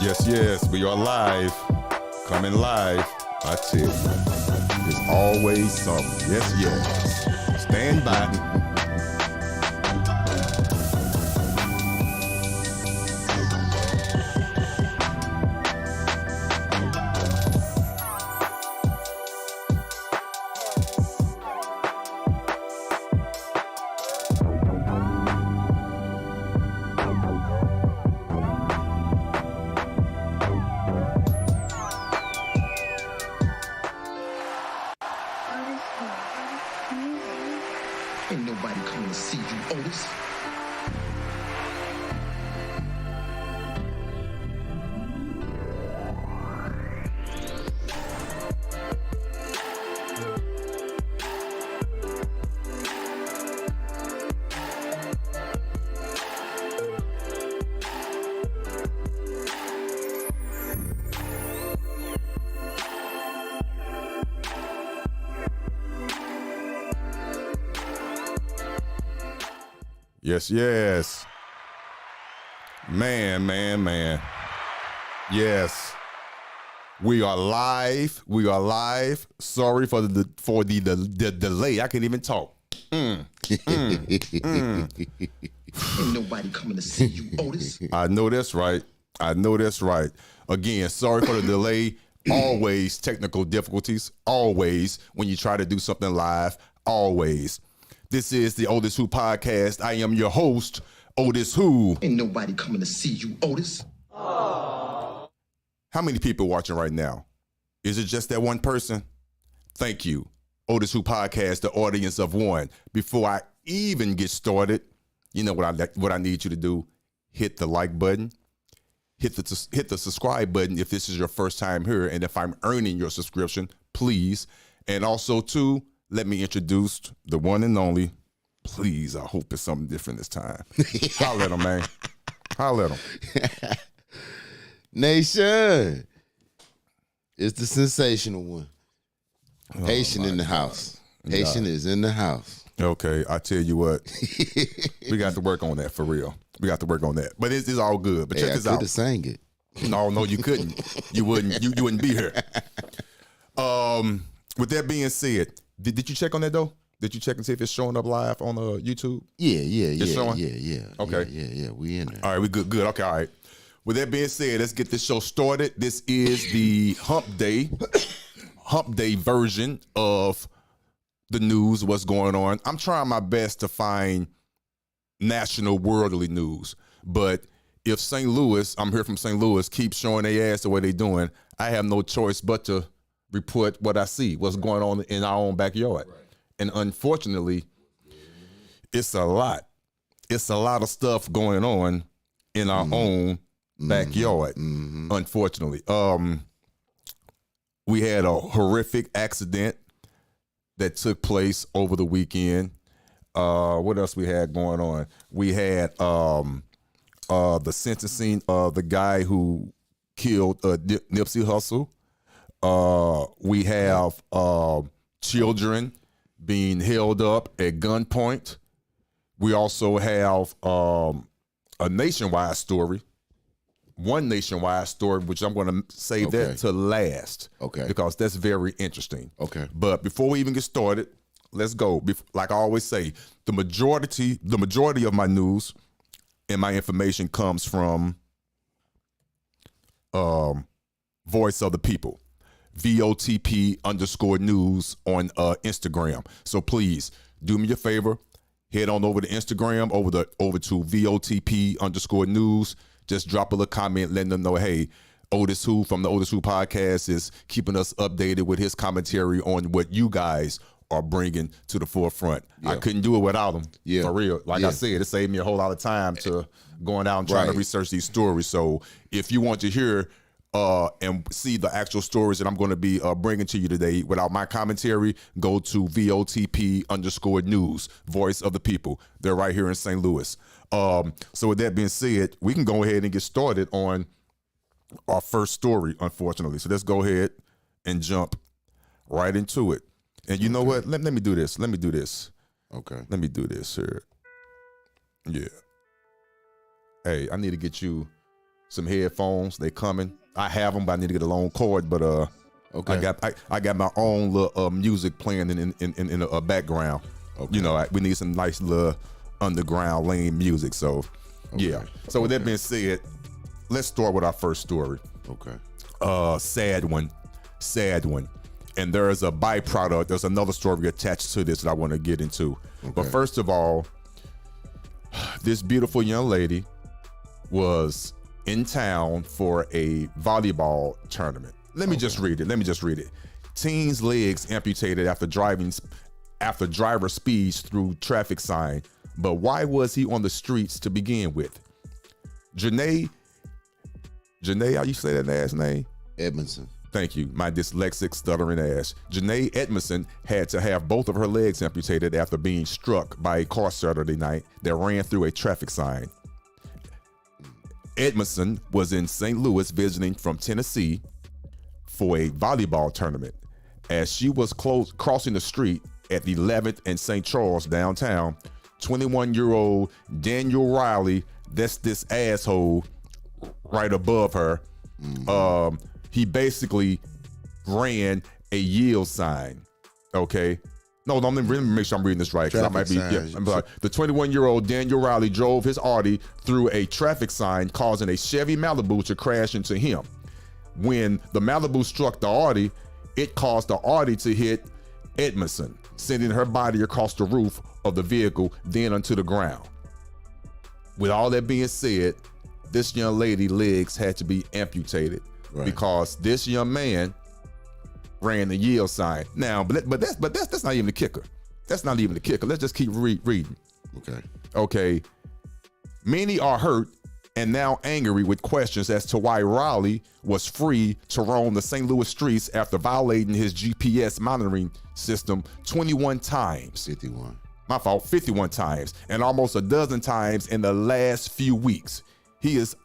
Yes, yes, we are live. Coming live. I tell you, there's always something. Yes, yes. Stand by. Ain't nobody coming to see you, Otis. Yes, yes. Man. Yes. We are live. We are live. Sorry for the delay. I can't even talk. Ain't nobody coming to see you, Otis. I know that's right. Again, sorry for the delay. Always technical difficulties. Always when you try to do something live. Always. This is the OtisWho podcast. I am your host, OtisWho. Ain't nobody coming to see you, Otis. How many people watching right now? Is it just that one person? Thank you. OtisWho podcast, the audience of one. Before I even get started, you know what I need you to do? Hit the like button. Hit the subscribe button if this is your first time here, and if I'm earning your subscription, please. And also, too, let me introduce the one and only. Please, I hope it's something different this time. Holla at him, man. Holla at him. Nation. It's the sensational one. Haitian in the house. Haitian is in the house. Okay, I tell you what. We got to work on that for real. We got to work on that. But it's all good. But check this out. I could have sang it. No, you couldn't. You wouldn't be here. With that being said, did you check on that though? Did you check and see if it's showing up live on YouTube? Yeah. It's showing? Yeah. Okay. Yeah. We in there. All right, we good. Okay, all right. With that being said, let's get this show started. This is the Hump Day version of the news, what's going on. I'm trying my best to find national worldly news, but if St. Louis, I'm here from St. Louis, keeps showing their ass the way they doing, I have no choice but to report what I see, what's going on in our own backyard. Right. And unfortunately, it's a lot. It's a lot of stuff going on in our own backyard, unfortunately. We had a horrific accident that took place over the weekend. What else we had going on? We had the sentencing of the guy who killed Nipsey Hussle. We have children being held up at gunpoint. We also have a nationwide story. One nationwide story, which I'm going to save that to last. Okay. Because that's very interesting. Okay. But before we even get started, let's go. Like I always say, the majority of my news and my information comes from Voice of the People. VOTP_news on Instagram. So please do me a favor, head on over to Instagram, over to VOTP_news. Just drop a little comment, letting them know, hey, OtisWho from the OtisWho podcast is keeping us updated with his commentary on what you guys are bringing to the forefront. Yeah. I couldn't do it without him. Yeah, for real. Like I said, it saved me a whole lot of time to going out and trying to research these stories. So if you want to hear and see the actual stories that I'm going to be bringing to you today without my commentary, go to VOTP_news, Voice of the People. They're right here in St. Louis. So with that being said, we can go ahead and get started on our first story, unfortunately. So let's go ahead and jump right into it. And you know what? Let me do this. Okay. Let me do this here. Yeah. Hey, I need to get you some headphones. They coming. I have them, but I need to get a long cord. But Okay. I got my own little music playing in a background. Okay. You know, we need some nice little underground lane music. So yeah. So with that being said, let's start with our first story. Okay. Sad one. And there's a byproduct. There's another story attached to this that I want to get into. Okay. But first of all, this beautiful young lady was in town for a volleyball tournament. Let me just read it. Teen's legs amputated after driver speeds through traffic sign. But why was he on the streets to begin with? Janae, how you say that last name? Edmondson. Thank you, my dyslexic, stuttering ass. Janae Edmondson had to have both of her legs amputated after being struck by a car Saturday night that ran through a traffic sign. Edmondson was in St. Louis visiting from Tennessee for a volleyball tournament. As she was crossing the street at 11th and St. Charles downtown, 21-year-old Daniel Riley, that's this asshole right above her, he basically ran a yield sign. Okay. No, let me make sure I'm reading this right. Because I might be. Yeah, I'm sorry. The 21-year-old Daniel Riley drove his Audi through a traffic sign, causing a Chevy Malibu to crash into him. When the Malibu struck the Audi, it caused the Audi to hit Edmondson, sending her body across the roof of the vehicle, then onto the ground. With all that being said, this young lady's legs had to be amputated. Right. Because this young man ran the yield sign. Now, but that's not even the kicker. That's not even the kicker. Let's just keep reading. Okay. Many are hurt and now angry with questions as to why Riley was free to roam the St. Louis streets after violating his GPS monitoring system 21 times. 51. My fault, 51 times, and almost a dozen times in the last few weeks. He is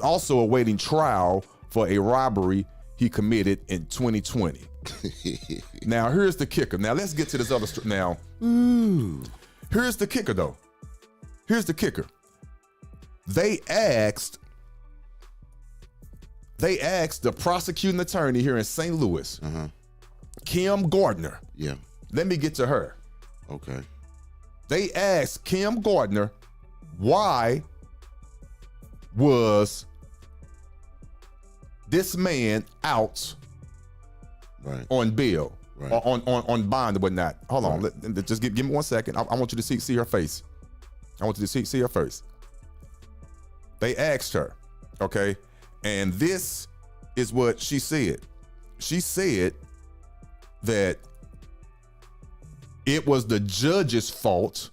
also awaiting trial for a robbery he committed in 2020. Now, here's the kicker. Now, let's get to this other story. Now, here's the kicker, though. Here's the kicker. They asked the prosecuting attorney here in St. Louis, Kim Gardner. Yeah. Let me get to her. Okay. They asked Kim Gardner, why was this man out on bail, or on bond or whatnot? Hold on, just give me 1 second. I want you to see her face. I want you to see her face. They asked her, okay, and this is what she said. She said that it was the judge's fault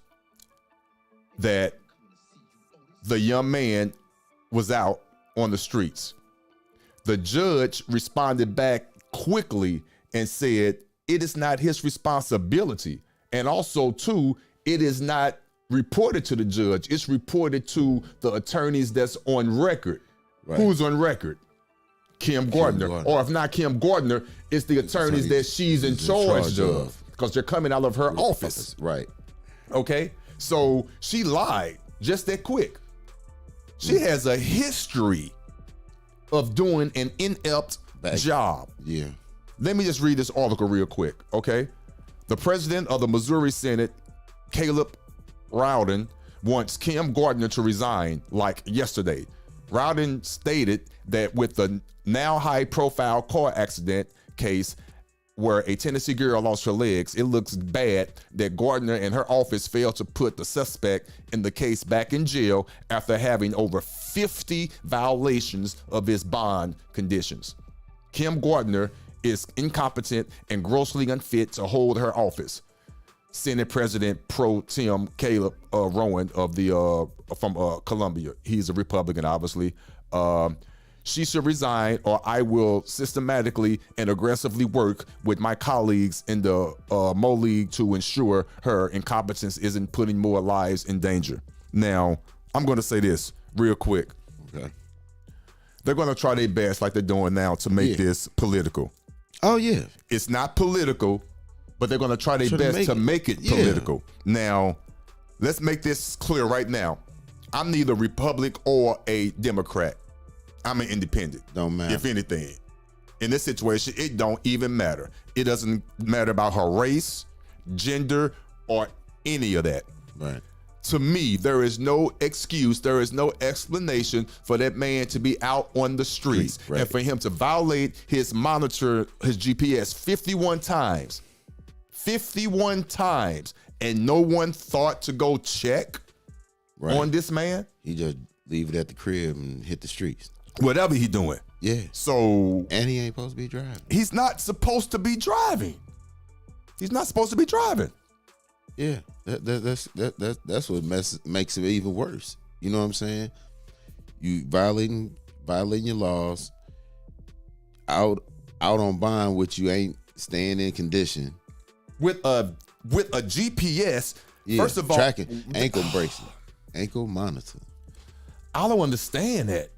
that the young man was out on the streets. The judge responded back quickly and said, it is not his responsibility. And also, too, it is not reported to the judge. It's reported to the attorneys that's on record. Right. Who's on record? Kim Gardner. Or if not Kim Gardner, it's the attorneys that she's in charge of, because they're coming out of her office. Right. Okay? So she lied just that quick. She has a history of doing an inept job. Yeah. Let me just read this article real quick, okay? The president of the Missouri Senate, Caleb Rowden, wants Kim Gardner to resign like yesterday. Rowden stated that with the now high-profile car accident case where a Tennessee girl lost her legs, it looks bad that Gardner and her office failed to put the suspect in the case back in jail after having over 50 violations of his bond conditions. Kim Gardner is incompetent and grossly unfit to hold her office. Senate President Pro Tem Caleb Rowan of from Columbia. He's a Republican, obviously. She should resign, or I will systematically and aggressively work with my colleagues in the Mo League to ensure her incompetence isn't putting more lives in danger. Now, I'm going to say this real quick. Okay. They're going to try their best, like they're doing now, to make this political. Oh, yeah. It's not political, but they're going to try their best to make it political. Now, let's make this clear right now. I'm neither Republican or a Democrat. I'm an independent. Don't matter. If anything, in this situation, it don't even matter. It doesn't matter about her race, gender, or any of that. Right. To me, there is no excuse, there is no explanation for that man to be out on the streets Right. and for him to violate his monitor, his GPS 51 times. 51 times. And no one thought to go check on this man? He just leave it at the crib and hit the streets. Whatever he doing. Yeah. So And he ain't supposed to be driving. he's not supposed to be driving. He's not supposed to be driving. Yeah. That's what makes it even worse. You know what I'm saying? You violating your laws, out on bond, which you ain't staying in condition. With a GPS, Yeah, first of all, tracking, ankle bracelet, ankle monitor. I don't understand that.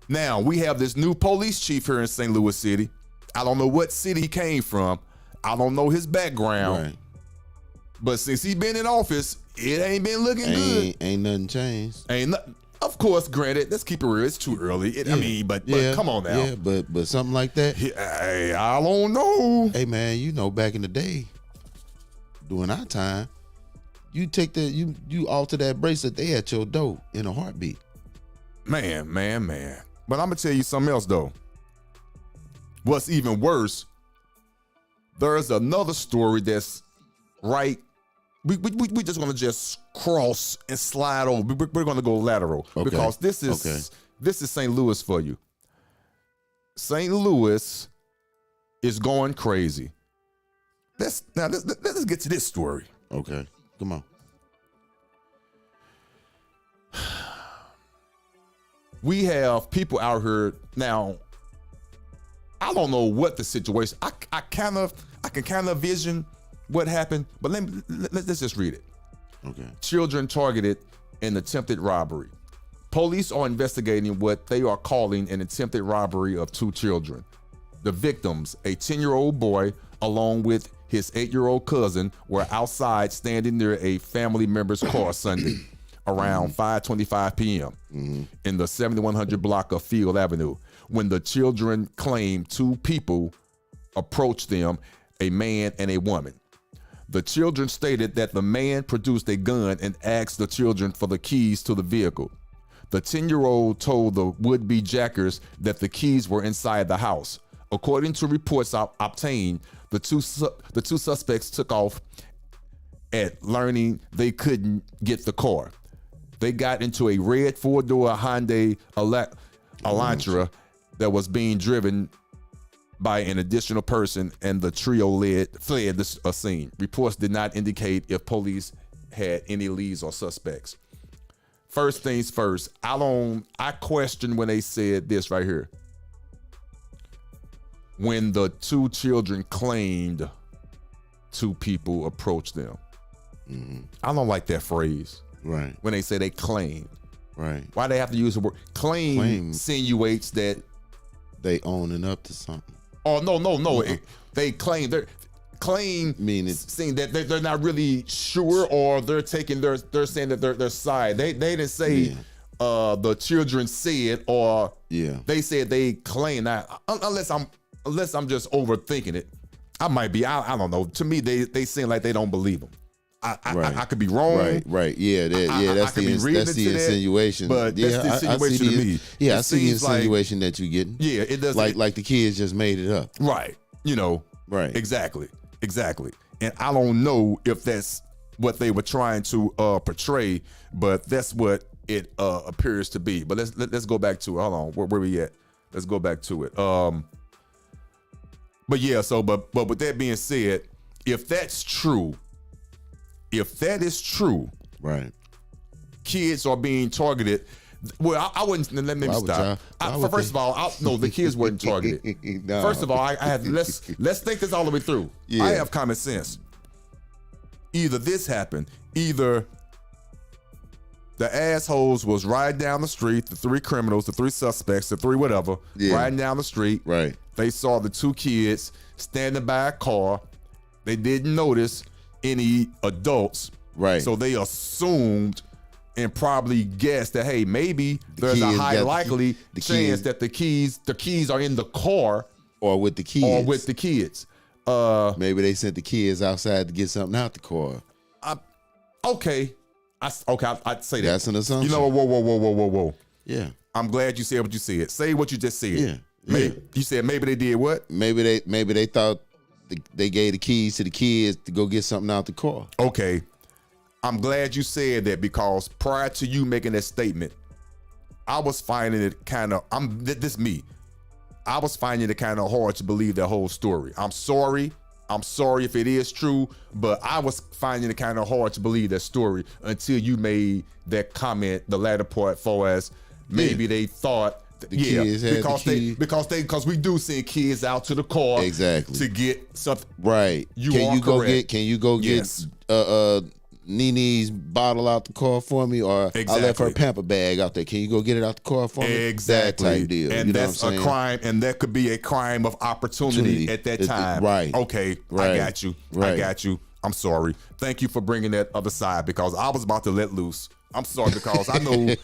Now, we have this new police chief here in St. Louis City. I don't know what city he came from. I don't know his background. Right. But since he been in office, it ain't been looking good. Ain't nothing changed. Of course, granted, let's keep it real. It's too early. I mean, but come on now. Yeah, but something like that. Hey, I don't know. Hey man, you know, back in the day, during our time, you take you alter that bracelet, they at your door in a heartbeat. Man. But I'm gonna tell you something else though. What's even worse, there's another story that's right. We just gonna just cross and slide over. We're gonna go lateral because this is St. Louis for you. St. Louis is going crazy. Let's get to this story. Okay, come on. We have people out here now. I don't know what the situation. I can kind of vision what happened, but let's just read it. Okay. Children targeted in attempted robbery. Police are investigating what they are calling an attempted robbery of 2 children. The victims, a 10-year-old boy along with his 8-year-old cousin, were outside standing near a family member's car Sunday around 5:25 p.m. In the 7100 block of Field Avenue when the children claimed 2 people approached them, a man and a woman. The children stated that the man produced a gun and asked the children for the keys to the vehicle. The 10-year-old told the would-be jackers that the keys were inside the house. According to reports obtained, the two suspects took off at learning they couldn't get the car. They got into a red 4-door Hyundai Elantra that was being driven by an additional person, and the trio fled the scene. Reports did not indicate if police had any leads or suspects. First things first, I question when they said this right here. When the 2 children claimed 2 people approached them. I don't like that phrase. Right. When they say they claimed. Right. Why they have to use the word claim? Insinuates that they owning up to something. Oh no. They claim meaning saying that they're not really sure, or they're taking they're saying that their side. They didn't say the children said, or they said they claim. Now, unless I'm just overthinking it, I might be. I don't know. To me, they seem like they don't believe them. I could be wrong. Right. Yeah. That's the insinuation. But that's the insinuation to me. Yeah, I see the insinuation that you're getting. Yeah, it does. Like the kids just made it up. Right. Right. Exactly. And I don't know if that's what they were trying to portray, but that's what it appears to be. But let's go back to it. Hold on. Where we at? Let's go back to it. But yeah. So, but with that being said, if that is true, right, kids are being targeted. Well, I wouldn't. Let me stop. First of all, no, the kids weren't targeted. No. First of all, I have let's think this all the way through. Yeah. I have common sense. Either this happened, either the assholes was riding down the street, the 3 criminals, the 3 suspects, the 3 whatever, riding down the street. Right. They saw the 2 kids standing by a car. They didn't notice any adults. Right. So they assumed and probably guess that, hey, maybe there's a high likely chance that the keys are in the car or with the kids. Maybe they sent the kids outside to get something out the car. Okay. I'd say that. That's an assumption. You know, whoa. Yeah. I'm glad you said what you said. Say what you just said. Yeah. Maybe, you said maybe they did what? Maybe they thought they gave the keys to the kids to go get something out the car. Okay. I'm glad you said that, because prior to you making that statement, I was finding it kind of, I was finding it kind of hard to believe that whole story. I'm sorry if it is true, but I was finding it kind of hard to believe that story until you made that comment, the latter part, for as maybe they thought the kids had the key. because we do send kids out to the car exactly to get something. Right. Can you go get Nene's bottle out the car for me, or I left her pamper bag out there. Can you go get it out the car for me? Exactly. That type deal. And you know that's a crime, and that could be a crime of opportunity at that time. Right. Okay. Right. I got you. Right. I got you. I'm sorry. Thank you for bringing that other side, because I was about to let loose. I'm sorry, because I know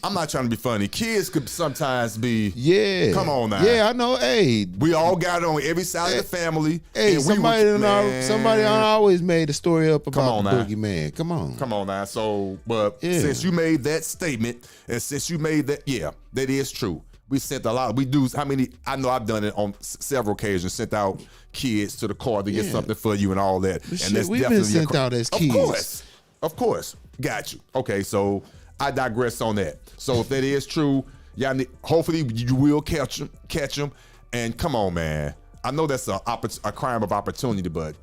I'm not trying to be funny. Kids could sometimes be. Yeah. Come on now. Yeah, I know. Hey, we all got it on every side of the family. Hey, somebody always made a story up about the boogeyman. Come on. Come on now. So, but since you made that statement, and since you made that, that is true. We sent a lot. We do. How many? I know I've done it on several occasions. Sent out kids to the car to get something for you and all that. But and that's we've definitely been sent out as kids. Of course. Got you. Okay, so I digress on that. So if that is true, y'all hopefully you will catch them. And come on, man. I know that's a crime of opportunity, but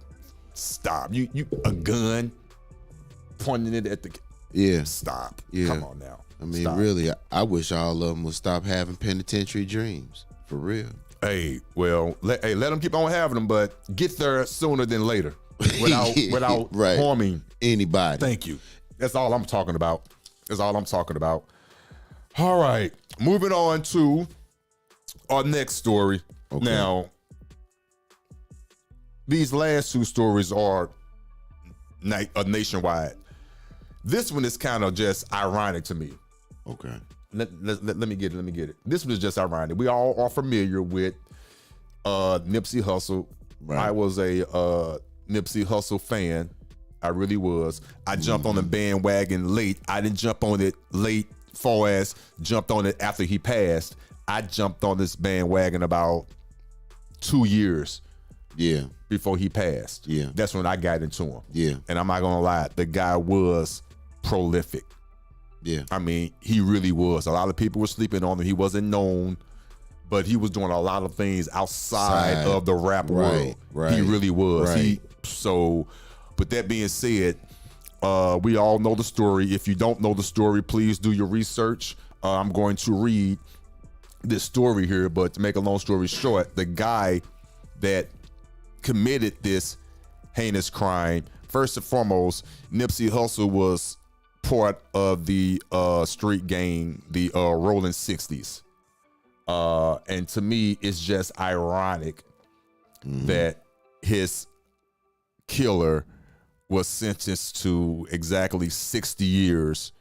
stop. You a gun pointing it at the Stop. Yeah. Come on now. I mean, really, I wish all of them would stop having penitentiary dreams. For real. Hey, well, let them keep on having them, but get there sooner than later without harming anybody. Thank you. That's all I'm talking about. All right. Moving on to our next story. Okay. Now, these last two stories are nationwide. This one is kind of just ironic to me. Okay. Let me get it. This one is just ironic. We all are familiar with Nipsey Hussle. Right. I was a Nipsey Hussle fan. I really was. I jumped on the bandwagon late. I didn't jump on it late, far as jumped on it after he passed. I jumped on this bandwagon about 2 years before he passed. Yeah. That's when I got into him. Yeah. And I'm not gonna lie, the guy was prolific. Yeah. I mean, he really was. A lot of people were sleeping on him. He wasn't known, but he was doing a lot of things outside of the rap world. Right. He really was. Right. But that being said, we all know the story. If you don't know the story, please do your research. I'm going to read this story here, but to make a long story short, the guy that committed this heinous crime, first and foremost, Nipsey Hussle was part of the street gang, the Rolling 60s. And to me, it's just ironic that his killer was sentenced to exactly 60 years.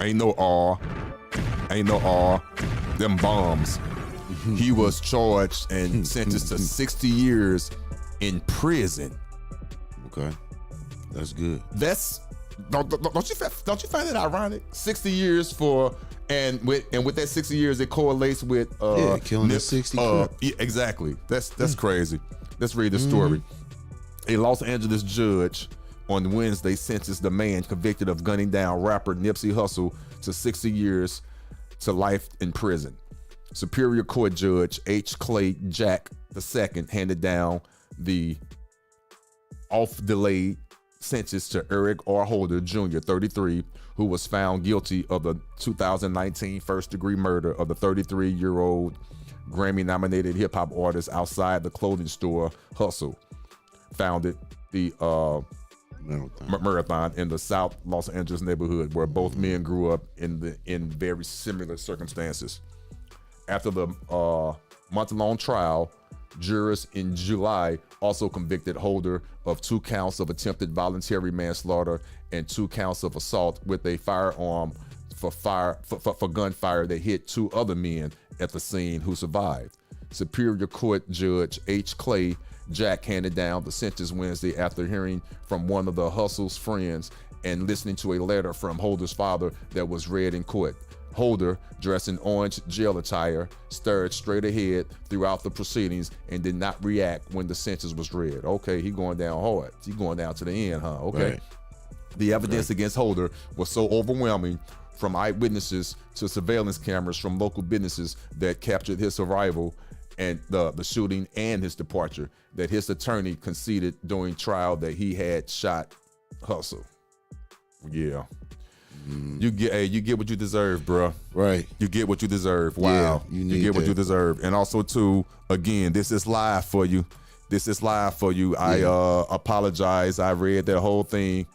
Ain't no R. Them bombs. He was charged and sentenced to 60 years in prison. Okay, that's good. Don't you find it ironic? 60 years for. And with that 60 years, it correlates with killing the 60. Exactly. That's crazy. Let's read the story. A Los Angeles judge on Wednesday sentenced the man convicted of gunning down rapper Nipsey Hussle to 60 years to life in prison. Superior Court Judge H. Clay Jack II handed down the off-delayed sentence to Eric R. Holder Jr., 33, who was found guilty of the 2019 first-degree murder of the 33-year-old Grammy-nominated hip-hop artist outside the clothing store Hustle, founded the Marathon in the South Los Angeles neighborhood, where both men grew up in very similar circumstances. After the month-long trial, Jurors in July also convicted Holder of 2 counts of attempted voluntary manslaughter and 2 counts of assault with a firearm for gunfire that hit 2 other men at the scene who survived. Superior Court Judge H. Clay Jack handed down the sentence Wednesday after hearing from one of the Hustle's friends and listening to a letter from Holder's father that was read in court. Holder, dressed in orange jail attire, stared straight ahead throughout the proceedings and did not react when the sentence was read. Okay, he going down hard. He going down to the end, huh? Okay. Right. The evidence against Holder was so overwhelming, from eyewitnesses to surveillance cameras from local businesses that captured his arrival and the shooting and his departure, that his attorney conceded during trial that he had shot Hustle. Yeah. You get what you deserve, bro. Right. You get what you deserve. Wow. Yeah, you get what you deserve. And also too, again, this is live for you. I apologize. I read that whole thing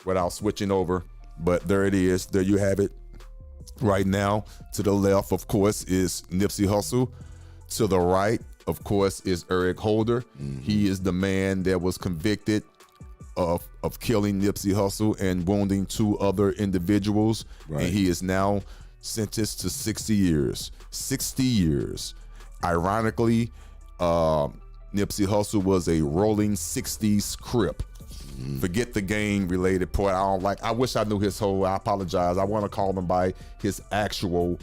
without switching over, but there it is. There you have it. Right now, to the left, of course, is Nipsey Hussle. To the right, of course, is Eric Holder. He is the man that was convicted of killing Nipsey Hussle and wounding 2 other individuals. Right. And he is now sentenced to 60 years. 60 years. Ironically, Nipsey Hussle was a rolling 60s Crip. Forget the gang related part. I wish I knew his whole, I apologize. I want to call him by his actual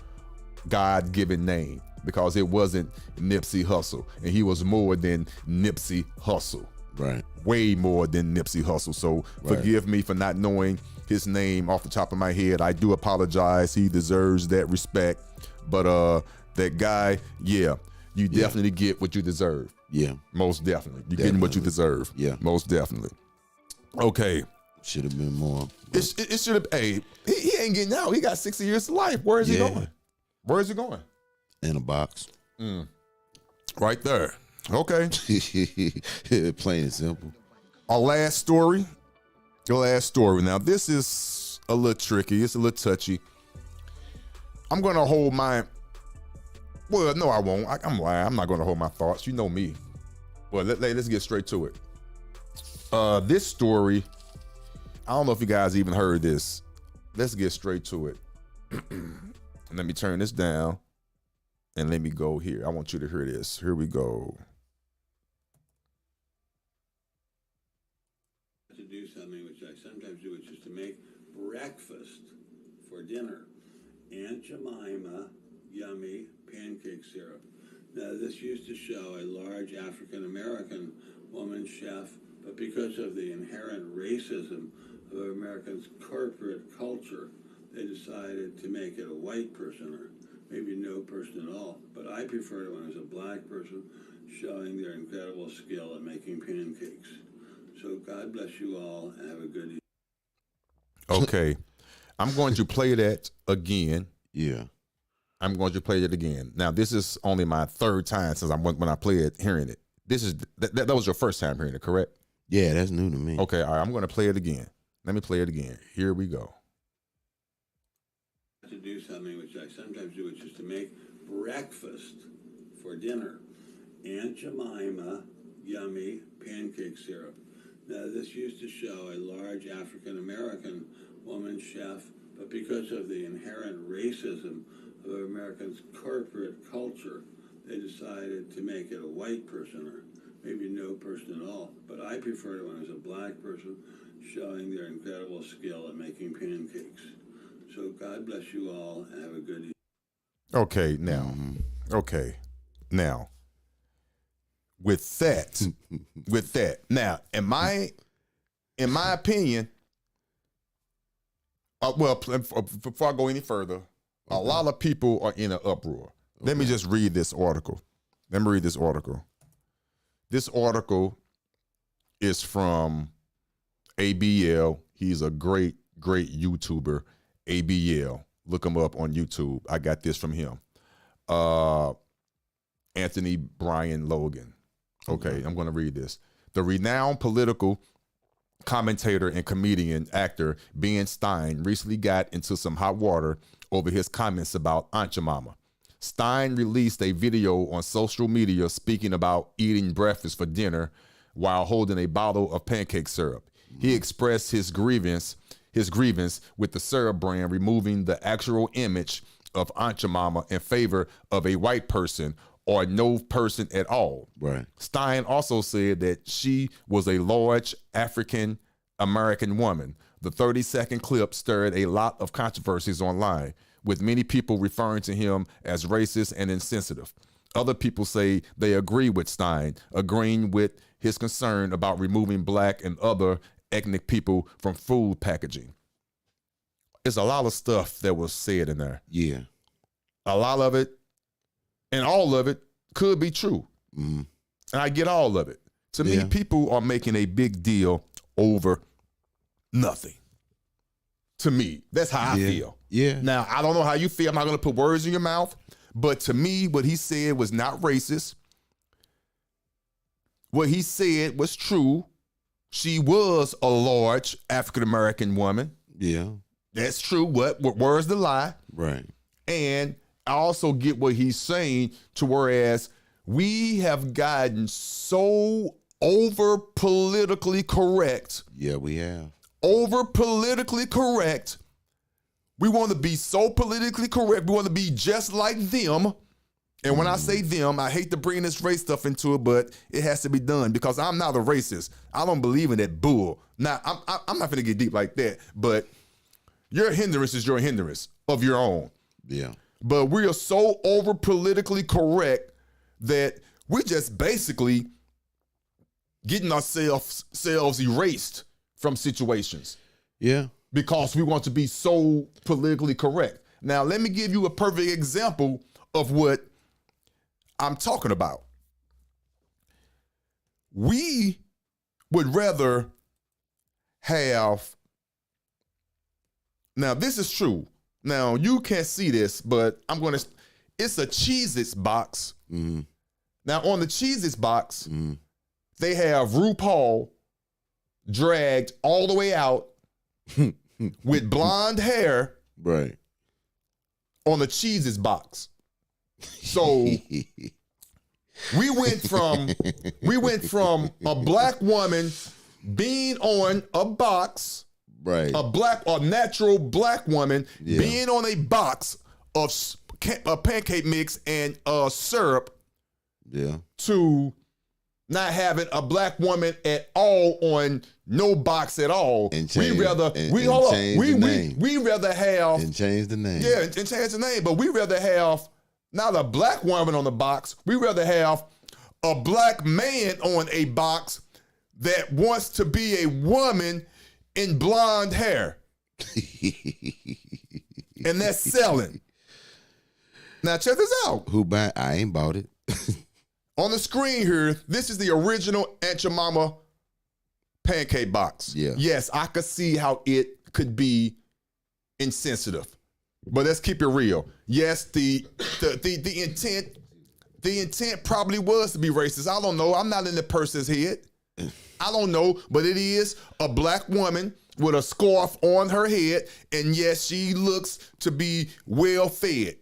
God-given name, because it wasn't Nipsey Hussle, and he was more than Nipsey Hussle. Right. Way more than Nipsey Hussle. So forgive me for not knowing his name off the top of my head. I do apologize. He deserves that respect. But that guy, you definitely get what you deserve. Yeah. Most definitely. You're getting what you deserve. Yeah. Most definitely. Okay. Should have been more. It should have, he ain't getting out. He got 60 years to life. Where is he going? Where is he going? In a box. Right there. Okay. Plain and simple. Our last story. Now, this is a little tricky. It's a little touchy. I'm going to hold my... Well, no, I won't. I'm lying. I'm not going to hold my thoughts. You know me. Well, let's get straight to it. This story, I don't know if you guys even heard this. Let's get straight to it. Let me turn this down and let me go here. I want you to hear this. Here we go. To do something which I sometimes do, which is to make breakfast for dinner. Aunt Jemima, yummy pancake syrup. Now, this used to show a large African-American woman chef, but because of the inherent racism of Americans' corporate culture, they decided to make it a white person, or maybe no person at all. But I prefer it when it was a black person showing their incredible skill at making pancakes. So God bless you all and have a good evening. Okay. I'm going to play that again. Yeah. I'm going to play it again. Now, this is only my 3rd time since when I played it, hearing it. This is that was your first time hearing it, correct? Yeah, that's new to me. Okay, all right. I'm going to play it again. Let me play it again. Here we go. To do something which I sometimes do, which is to make breakfast for dinner. Aunt Jemima, yummy pancake syrup. Now, this used to show a large African-American woman chef, but because of the inherent racism of Americans' corporate culture, they decided to make it a white person, or maybe no person at all. But I prefer it when it was a black person showing their incredible skill at making pancakes. So God bless you all and have a good evening. Okay, now. Okay. Now. With that. Now, in my opinion, before I go any further, a lot of people are in an uproar. Let me just read this article. This article is from ABL. He's a great YouTuber. ABL. Look him up on YouTube. I got this from him. Anthony Brian Logan. Okay, I'm going to read this. The renowned political commentator and comedian actor Ben Stein recently got into some hot water over his comments about Aunt Jemima. Stein released a video on social media speaking about eating breakfast for dinner while holding a bottle of pancake syrup. He expressed his grievance with the syrup brand removing the actual image of Aunt Jemima in favor of a white person or no person at all. Right. Stein also said that she was a large African American woman. The 30-second clip stirred a lot of controversies online, with many people referring to him as racist and insensitive. Other people say they agree with Stein, agreeing with his concern about removing black and other ethnic people from food packaging. There's a lot of stuff that was said in there. Yeah. A lot of it, and all of it, could be true. Mm-hmm. And I get all of it. To me, people are making a big deal over nothing. To me, that's how I feel. Yeah. Now, I don't know how you feel. I'm not going to put words in your mouth. But to me, what he said was not racist. What he said was true. She was a large African-American woman. Yeah. That's true. Where's the lie? Right. And I also get what he's saying, to whereas we have gotten so over politically correct. Yeah, we have. Over politically correct. We want to be so politically correct. We want to be just like them. And when I say them, I hate to bring this race stuff into it, but it has to be done because I'm not a racist. I don't believe in that bull. Now, I'm not going to get deep like that, but your hindrance is your hindrance of your own. Yeah. But we are so over politically correct that we just basically getting ourselves erased from situations. Yeah. Because we want to be so politically correct. Now, let me give you a perfect example of what I'm talking about. We would rather have, now this is true. Now, you can't see this, but it's a Cheez-Its box. Mm-hmm. Now, on the Cheez-Its box, they have RuPaul dragged all the way out with blonde hair, right, on the Cheez-Its box. So we went from a black woman being on a box, right, a natural black woman being on a box of pancake mix and syrup, to not having a black woman at all on no box at all. And we rather have and change the name. Yeah, and change the name. But we rather have not a black woman on the box. We rather have a black man on a box that wants to be a woman in blonde hair. And that's selling. Now check this out. Who buy? I ain't bought it. On the screen here, this is the original Aunt Jemima pancake box. Yeah. Yes, I could see how it could be insensitive, but let's keep it real. Yes, the intent probably was to be racist. I don't know. I'm not in the person's head. I don't know, but it is a black woman with a scarf on her head, and yes, she looks to be well fed.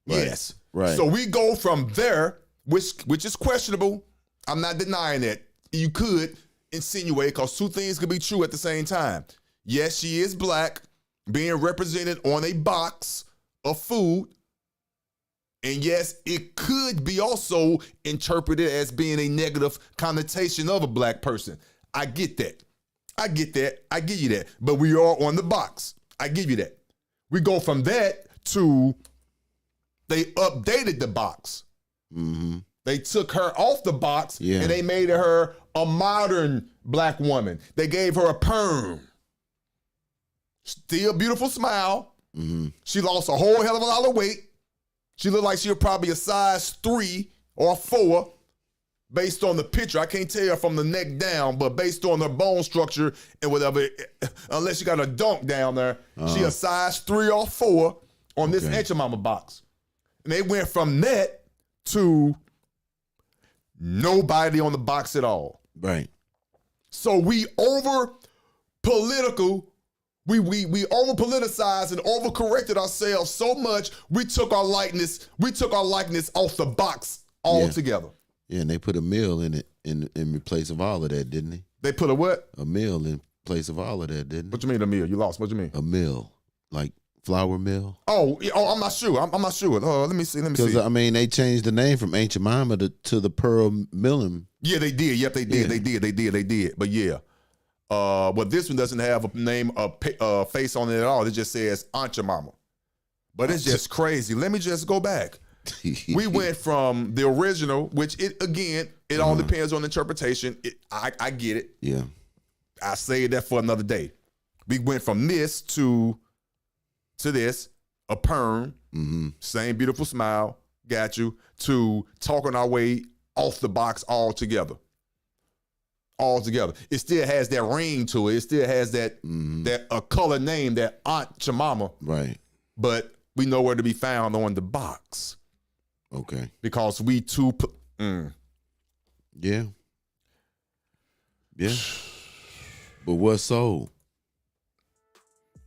Right. Yes. Right. So we go from there, which is questionable. I'm not denying that. You could insinuate, because two things could be true at the same time. Yes, she is black, being represented on a box of food. And yes, it could be also interpreted as being a negative connotation of a black person. I get that. I give you that. But we are on the box. I give you that. We go from that to they updated the box. Mm-hmm. They took her off the box and they made her a modern black woman. They gave her a perm. Still beautiful smile. Mm-hmm. She lost a whole hell of a lot of weight. She looked like she was probably a size 3 or 4 based on the picture. I can't tell from the neck down, but based on her bone structure and whatever, unless she got a dunk down there, she a size 3 or 4 on this Aunt Jemima box. And they went from that to nobody on the box at all. Right. So we over political We over politicized and over corrected ourselves so much we took our likeness off the box altogether. Yeah, and they put a meal in it in place of all of that, didn't they? They put a what? A meal in place of all of that, didn't they? What you mean a meal? You lost. What you mean? A meal, like flour mill. Oh, I'm not sure. I'm not sure. Oh, let me see. Because I mean, they changed the name from Aunt Jemima to the Pearl Milling. Yeah, they did. Yep, they did. Yeah. They did. But yeah. But this one doesn't have a name, a face on it at all. It just says Aunt Jemima. But it's just crazy. Let me just go back. We went from the original, which it all depends on interpretation. I get it. Yeah. I say that for another day. We went from this to this, a perm, same beautiful smile, got you, to talking our way off the box altogether. It still has that ring to it. It still has that a color name, that Aunt Jemima. Right. But we know where to be found on the box. Okay. Because we too Yeah. Yeah. But what sold?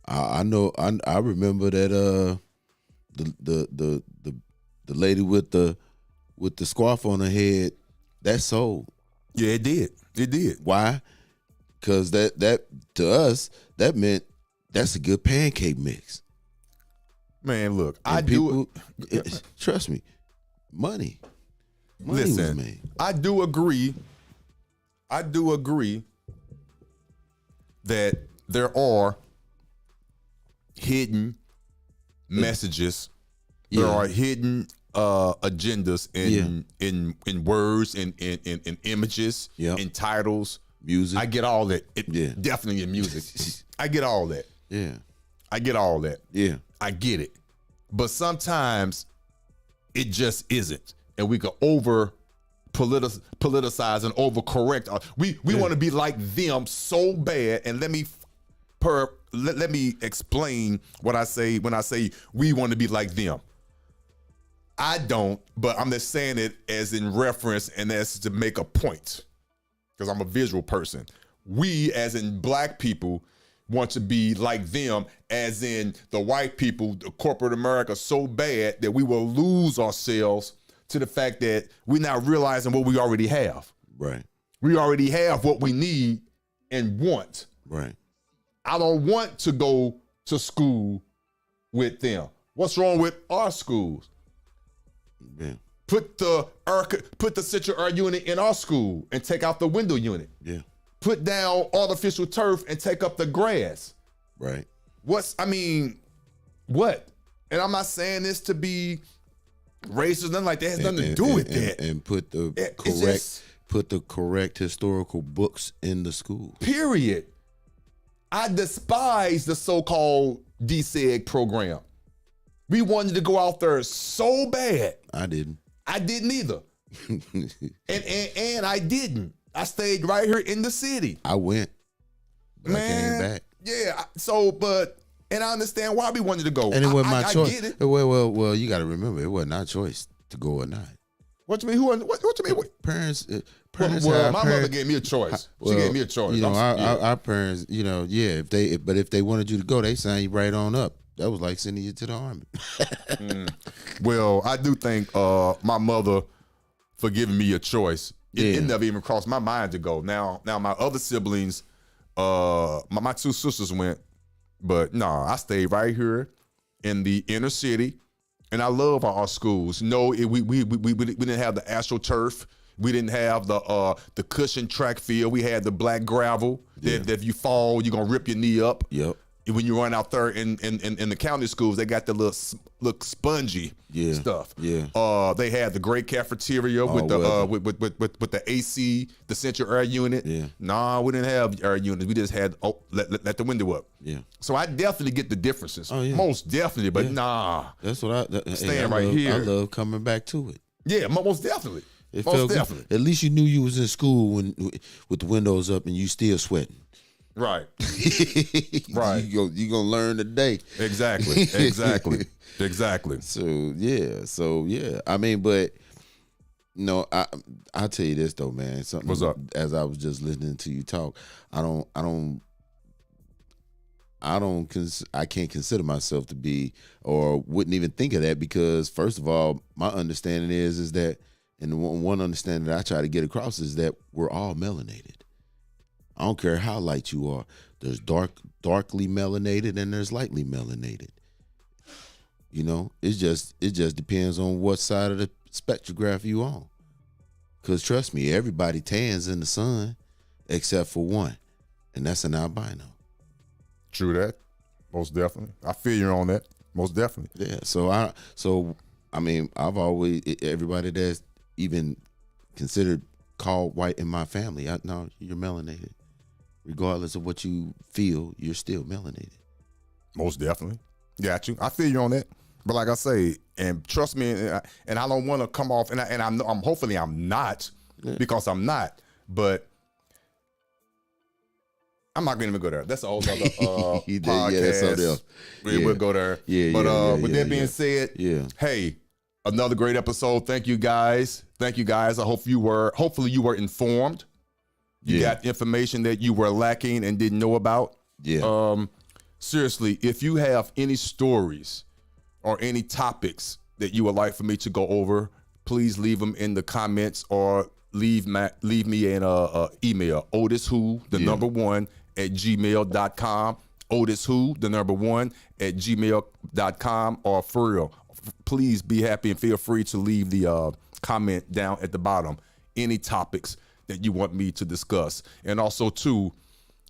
I know. I remember that the lady with the scarf on her head, that sold. Yeah, it did. It did. Why? Because that to us that meant that's a good pancake mix. Man, look, And trust me, money was Listen, made. I do agree that there are hidden messages. Yeah. There are hidden agendas in words, in images, Yep. in titles. Music. I get all that. Yeah. Definitely in music. I get all that. Yeah. I get all that. Yeah. I get it. But sometimes it just isn't. And we can over politicize and overcorrect. We want to be like them so bad. And let me explain what I say when I say we want to be like them. I don't, but I'm just saying it as in reference and as to make a point. Because I'm a visual person. We, as in black people, want to be like them, as in the white people, the corporate America, so bad that we will lose ourselves to the fact that we're not realizing what we already have. Right. We already have what we need and want. Right. I don't want to go to school with them. What's wrong with our schools? Yeah. Put the central air unit in our school and take out the window unit. Yeah. Put down artificial turf and take up the grass. Right. What? And I'm not saying this to be racist, nothing like that. It has nothing to do with that. And put the correct historical books in the school. Period. I despise the so-called DSEG program. We wanted to go out there so bad. I didn't. I didn't either. and I didn't. I stayed right here in the city. I went. But I came back. Yeah. And I understand why we wanted to go. And it wasn't my choice. I get it. Well, you got to remember, it wasn't our choice to go or not. What you mean? What you mean? Parents. Well, my mother gave me a choice. She gave me a choice. You know, our parents. You know, yeah. If they wanted you to go, they signed you right on up. That was like sending you to the army. Well, I do thank my mother for giving me a choice. It never even crossed my mind to go. Now my other siblings, my two sisters went, but I stayed right here in the inner city, and I love our schools. No, we didn't have the AstroTurf. We didn't have the cushion track field. We had the black gravel that if you fall, you're gonna rip your knee up. Yep. When you run out there in the county schools, they got the little spongy stuff. Yeah. They had the great cafeteria with the AC, the central air unit. Yeah. Nah, we didn't have air units. We just had let the window up. Yeah. So I definitely get the differences. Oh, yeah. Most definitely, but That's what Staying right here. I love coming back to it. Yeah, most definitely. It most felt definitely. Good. At least you knew you was in school with the windows up and you still sweating. Right. Right. You gonna learn today. Exactly. Exactly. So yeah. I mean, but I'll tell you this though, man. Something. What's up? As I was just listening to you talk, I don't I can't consider myself to be, or wouldn't even think of that, because first of all, my understanding is that, and the one understanding that I try to get across is that we're all melanated. I don't care how light you are. There's darkly melanated and there's lightly melanated. You know, it just depends on what side of the spectrograph you on. Cause trust me, everybody tans in the sun except for one, and that's an albino. True that. Most definitely. I feel you on that. Most definitely. Yeah. So I mean, I've always, everybody that's even considered called white in my family, no, you're melanated. Regardless of what you feel, you're still melanated. Most definitely. Got you. I feel you on that. But like I say, and trust me, and I don't want to come off, and I'm hopefully I'm not, because I'm not, but I'm not going to even go there. That's a whole other podcast. We'll go there. With that being said, hey, another great episode. Thank you guys. I hopefully you were informed. You got information that you were lacking and didn't know about. Seriously, if you have any stories or any topics that you would like for me to go over, please leave them in the comments or leave me an email, OtisWho, number 1 at gmail.com. OtisWho, number 1 at gmail.com. Or for real, please be happy and feel free to leave the comment down at the bottom. Any topics that you want me to discuss. And also too,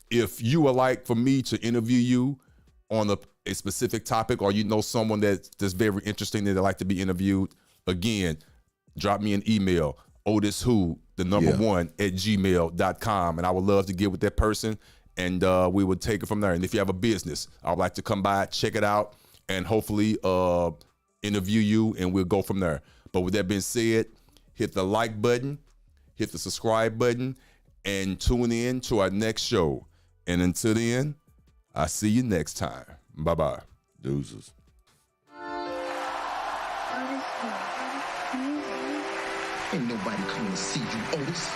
if you would like for me to interview you on a specific topic, or you know someone that's very interesting that would like to be interviewed, again, drop me an email, OtisWho, number 1 at gmail.com. And I would love to get with that person, and we would take it from there. And if you have a business, I would like to come by, check it out, and hopefully interview you, and we'll go from there. But with that being said, hit the like button, hit the subscribe button, and tune in to our next show. And until then, I'll see you next time. Bye-bye. Deuces. Ain't nobody coming to see you, Otis.